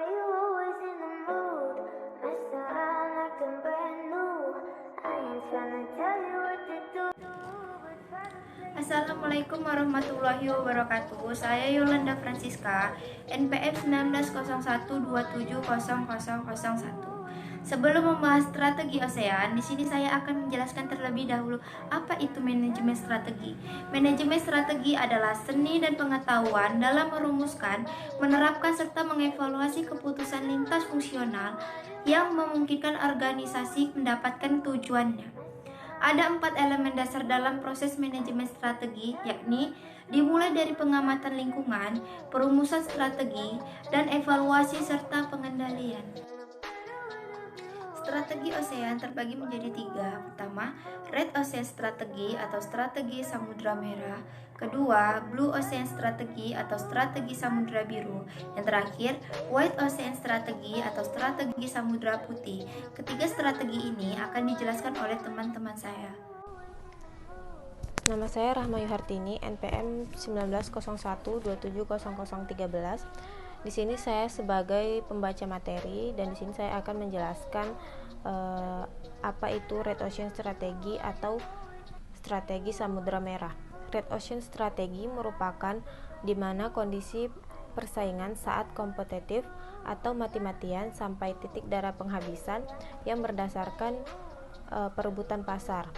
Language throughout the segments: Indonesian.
you always in the mood? Mess around like I'm brand new. I ain't tryna tell you what to do. Assalamualaikum warahmatullahi wabarakatuh. Saya Yolanda Francisca, NPM 1901270001. Sebelum membahas strategi ASEAN, di sini saya akan menjelaskan terlebih dahulu apa itu manajemen strategi. Manajemen strategi adalah seni dan pengetahuan dalam merumuskan, menerapkan serta mengevaluasi keputusan lintas fungsional yang memungkinkan organisasi mendapatkan tujuannya. Ada 4 elemen dasar dalam proses manajemen strategi, yakni dimulai dari pengamatan lingkungan, perumusan strategi, dan evaluasi serta pengendalian. Strategi ASEAN terbagi menjadi 3. Pertama, Red Ocean Strategi atau strategi Samudra Merah. Kedua, Blue Ocean Strategi atau strategi Samudra Biru. Yang terakhir, White Ocean Strategi atau strategi Samudra Putih. Ketiga strategi ini akan dijelaskan oleh teman-teman saya. Nama saya Rahma Yuhartini, NPM 1901270013. Di sini saya sebagai pembaca materi dan di sini saya akan menjelaskan apa itu Red Ocean Strategi atau strategi Samudra Merah. Red Ocean Strategi merupakan di mana kondisi persaingan saat kompetitif atau mati-matian sampai titik darah penghabisan yang berdasarkan perebutan pasar.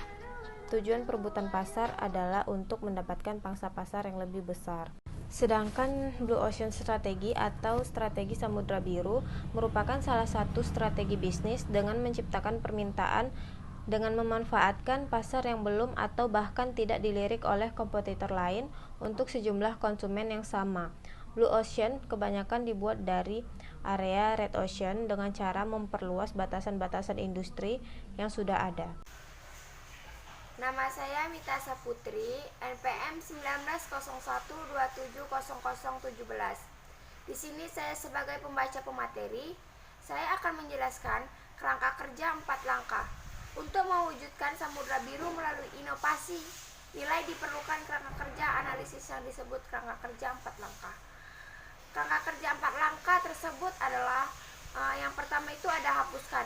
Tujuan perebutan pasar adalah untuk mendapatkan pangsa pasar yang lebih besar. Sedangkan Blue Ocean Strategi atau strategi Samudra Biru merupakan salah satu strategi bisnis dengan menciptakan permintaan dengan memanfaatkan pasar yang belum atau bahkan tidak dilirik oleh kompetitor lain untuk sejumlah konsumen yang sama. Blue Ocean kebanyakan dibuat dari area Red Ocean dengan cara memperluas batasan-batasan industri yang sudah ada. Nama saya Mita Saputri, NPM 1901270017. Di sini saya sebagai pembaca pemateri, saya akan menjelaskan kerangka kerja 4 langkah. Untuk mewujudkan Samudra Biru melalui inovasi, nilai diperlukan kerangka kerja analisis yang disebut kerangka kerja 4 langkah. Kerangka kerja 4 langkah tersebut adalah yang pertama itu ada hapuskan.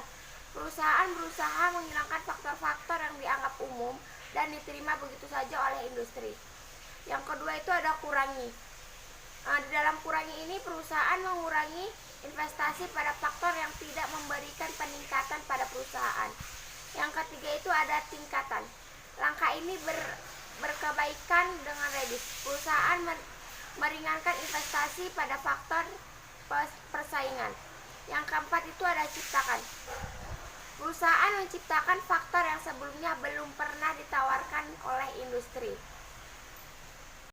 Perusahaan berusaha menghilangkan faktor-faktor yang dianggap umum dan diterima begitu saja oleh industri. Yang kedua itu ada kurangi. Di dalam kurangi ini perusahaan mengurangi investasi pada faktor yang tidak memberikan peningkatan pada perusahaan. Yang ketiga itu ada tingkatan. Langkah ini berkebaikan dengan reduce. Perusahaan meringankan investasi pada faktor persaingan. Yang keempat itu ada ciptakan. Perusahaan menciptakan faktor yang sebelumnya belum pernah ditawarkan oleh industri.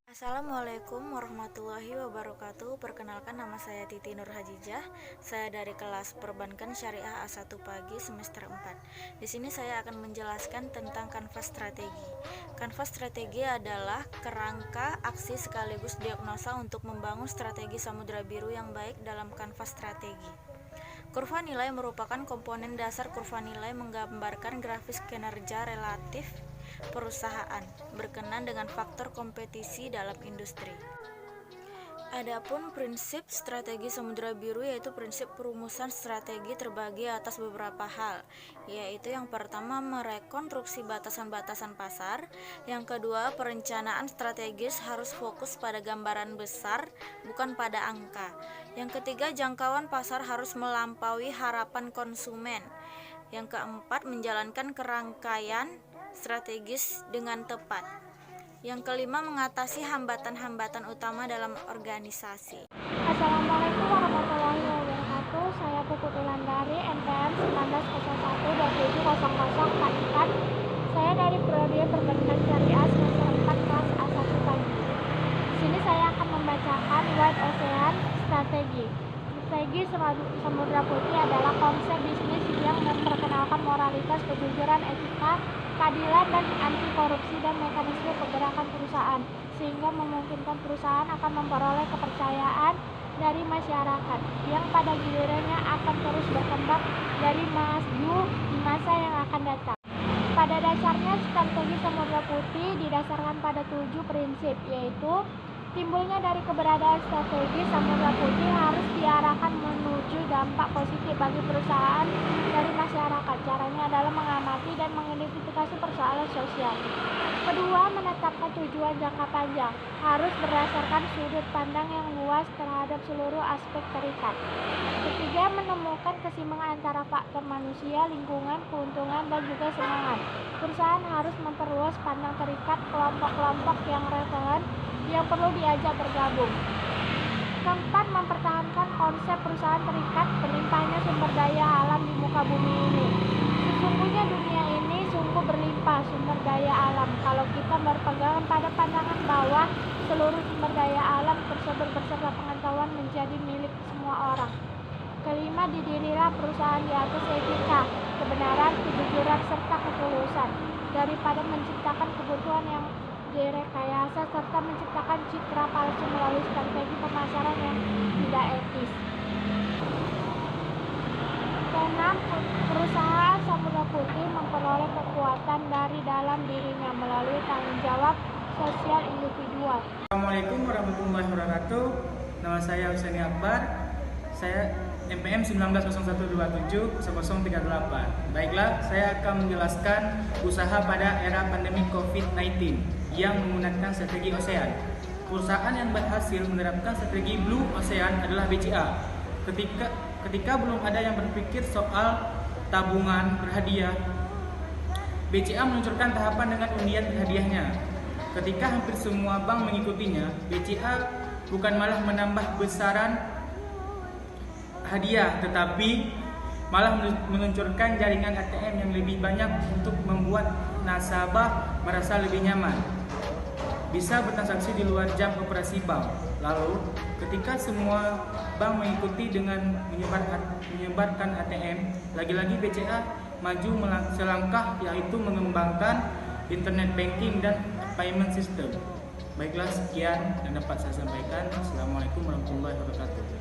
Assalamualaikum warahmatullahi wabarakatuh. Perkenalkan, nama saya Titi Nur Hajijah. Saya dari kelas Perbankan Syariah A1 Pagi semester 4. Di sini saya akan menjelaskan tentang kanvas strategi. Kanvas strategi adalah kerangka aksi sekaligus diagnosa untuk membangun strategi Samudra Biru yang baik dalam kanvas strategi. Kurva nilai merupakan komponen dasar. Kurva nilai menggambarkan grafis kinerja relatif perusahaan berkenaan dengan faktor kompetisi dalam industri. Adapun prinsip strategi Samudra Biru yaitu prinsip perumusan strategi terbagi atas beberapa hal, yaitu yang pertama merekonstruksi batasan-batasan pasar, yang kedua perencanaan strategis harus fokus pada gambaran besar bukan pada angka, yang ketiga jangkauan pasar harus melampaui harapan konsumen, yang keempat menjalankan kerangkaian strategis dengan tepat. Yang kelima, mengatasi hambatan-hambatan utama dalam organisasi. Assalamualaikum warahmatullahi wabarakatuh. Saya Puput Ulandari, NPM 1901270044. Saya dari Prodi Perbankan Syariah semester 4 kelas A1 Pagi. Di sini saya akan membacakan White Ocean Strategi. Strategi Samudra Putih adalah konsep bisnis yang memperkenalkan moralitas, kejujuran, etika, keadilan, dan anti korupsi dan mekanisme pergerakan perusahaan, sehingga memungkinkan perusahaan akan memperoleh kepercayaan dari masyarakat yang pada gilirannya akan terus berkembang dari maju di masa yang akan datang. Pada dasarnya strategi Samudra Putih didasarkan pada 7 prinsip, yaitu Timbulnya dari keberadaan strategi Samudra Putih harus diarahkan menuju dampak positif bagi perusahaan dari masyarakat. Caranya adalah mengamati dan mengidentifikasi persoalan sosial. Kedua, menetapkan tujuan jangka panjang. Harus berdasarkan sudut pandang yang luas terhadap seluruh aspek terikat. Ketiga, menemukan keseimbangan antara faktor manusia, lingkungan, keuntungan, dan juga semangat. Perusahaan harus memperluas pandang terikat kelompok-kelompok yang relevan yang perlu diajak bergabung. Keempat, mempertahankan konsep perusahaan terikat berlimpahnya sumber daya alam di muka bumi ini. Sesungguhnya dunia ini sungguh berlimpah sumber daya alam kalau kita berpegang pada pandangan bahwa seluruh sumber daya alam tersebut beserta pengetahuan menjadi milik semua orang. Kelima, didirilah perusahaan di atas etika, kebenaran, kejujuran, serta ketulusan daripada menciptakan kebutuhan yang direkayasa serta menciptakan citra palsu melalui strategi pemasaran yang tidak etis. Keenam, perusahaan Samudra Putih memperoleh kekuatan dari dalam dirinya melalui tanggung jawab sosial individual. Assalamualaikum warahmatullahi wabarakatuh. Nama saya Husaini Akbar. Saya MPM 1901270038. Baiklah, saya akan menjelaskan usaha pada era pandemi COVID-19 yang menggunakan strategi Ocean. Perusahaan yang berhasil menerapkan strategi Blue Ocean adalah BCA. Ketika belum ada yang berpikir soal tabungan berhadiah, BCA meluncurkan tahapan dengan undian berhadiahnya. Ketika hampir semua bank mengikutinya, BCA bukan malah menambah besaran hadiah, tetapi malah meluncurkan jaringan ATM yang lebih banyak untuk membuat nasabah merasa lebih nyaman, bisa bertransaksi di luar jam operasi bank. Lalu, ketika semua bank mengikuti dengan menyebarkan ATM, lagi-lagi BCA maju selangkah, yaitu mengembangkan internet banking dan payment system. Baiklah, sekian yang dapat saya sampaikan. Assalamualaikum warahmatullahi wabarakatuh.